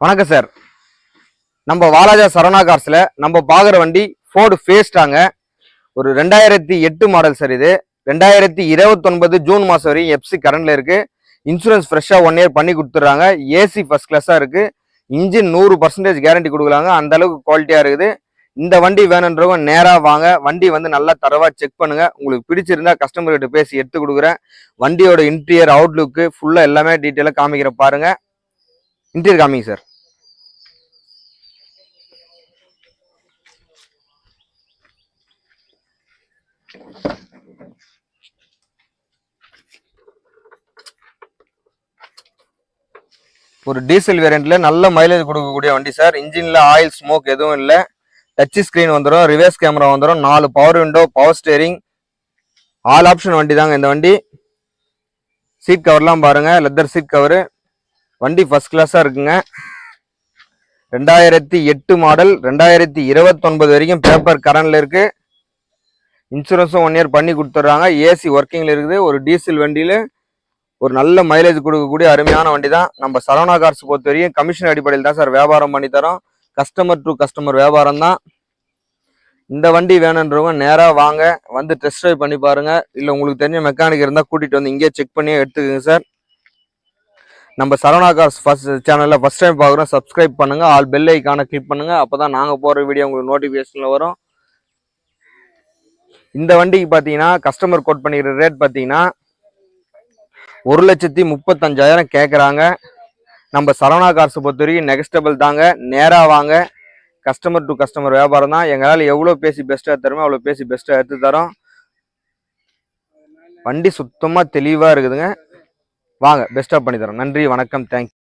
வணக்கம் சார். நம்ம வாலாஜா சரவணா கார்ஸ்ல நம்ம பாக்குற வண்டி ஃபோர்டு ஃபேஸ்டாங்க. ஒரு 2008 மாடல் சார். இது 2029 ஜூன் மாசம் வரையும் எஃப்சி கரண்ட்ல இருக்கு. இன்சூரன்ஸ் ஃப்ரெஷ்ஷா 1 இயர் பண்ணி கொடுத்துட்றாங்க. ஏசி ஃபர்ஸ்ட் கிளாஸா இருக்கு. இன்ஜின் 100% கேரண்டி கொடுக்கலாங்க. அந்த அளவுக்கு குவாலிட்டியா இருக்குது. இந்த வண்டி வேணுன்றவங்க நேரா வாங்க. வண்டி வந்து நல்லா தரவா செக் பண்ணுங்க. உங்களுக்கு பிடிச்சிருந்தா கஸ்டமர் கிட்ட பேசி எடுத்து கொடுக்குறேன். வண்டியோட இன்டீரியர் அவுட்லுக்கு ஃபுல்லா எல்லாமே டீட்டெயிலா காமிக்கிற பாருங்க. இன்டீரியர் காமிங்க சார். ஒரு டீசல் வேரியன்ட்ல நல்ல மைலேஜ் கொடுக்கக்கூடிய வண்டி சார். இன்ஜின்ல ஆயில் ஸ்மோக் எதுவும் இல்லை. டச் ஸ்கிரீன் வந்துடும், ரிவர்ஸ் கேமரா வந்துடும், 4 power window, power steering, all option வண்டி தாங்க இந்த வண்டி. சீட் கவர்லாம் பாருங்க, லெதர் சீட் கவரு. வண்டி ஃபர்ஸ்ட் கிளாஸா இருக்குங்க. 2008 மாடல், 2029 வரைக்கும் பேப்பர் கரண்ட்ல இருக்கு. இன்சூரன்ஸும் 1 இயர் பண்ணி கொடுத்துட்றாங்க. ஏசி ஒர்க்கிங்ல இருக்குது. ஒரு டீசல் வண்டியில ஒரு நல்ல மைலேஜ் கொடுக்கக்கூடிய அருமையான வண்டி தான். நம்ம சரவணா கார்ஸ் பொறுத்த வரையும் கமிஷன் அடிப்படையில் தான் சார் வியாபாரம் பண்ணி தரோம். கஸ்டமர் டு கஸ்டமர் வியாபாரம் தான். இந்த வண்டி வேணுன்றவங்க நேராக வாங்க, வந்து டெஸ்ட் ட்ரைவ் பண்ணி பாருங்க. இல்லை உங்களுக்கு தெரிஞ்ச மெக்கானிக் இருந்தால் கூட்டிட்டு வந்து இங்கேயே செக் பண்ணி எடுத்துக்கோங்க சார். நம்ம சரவணா கார்ஸ் ஃபர்ஸ்ட் சேனலில் ஃபர்ஸ்ட் டைம் பார்க்குறோம், சப்ஸ்கிரைப் பண்ணுங்க, ஆல் பெல் ஐக்கானை கிளிக் பண்ணுங்க. அப்போதான் நாங்கள் போகிற வீடியோ உங்களுக்கு நோட்டிஃபிகேஷனில் வரும். இந்த வண்டிக்கு பார்த்தீங்கன்னா கஸ்டமர் கோட் பண்ணிக்கிற ரேட் பார்த்தீங்கன்னா 1,35,000 கேட்குறாங்க. நம்ம சரவணா கார்ஸ் பொறுத்த வரைக்கும் நெகஸ்டபிள் தாங்க. நேராக வாங்க, கஸ்டமர் டு கஸ்டமர் வியாபாரம் தான். எங்களால் எவ்வளோ பேசி பெஸ்ட்டாக தருமோ அவ்வளோ பேசி பெஸ்ட்டாக எடுத்து தரோம். வண்டி சுத்தமாக தெளிவாக இருக்குதுங்க. வாங்க, பெஸ்ட்டாக பண்ணி தரோம். நன்றி, வணக்கம், தேங்க்யூ.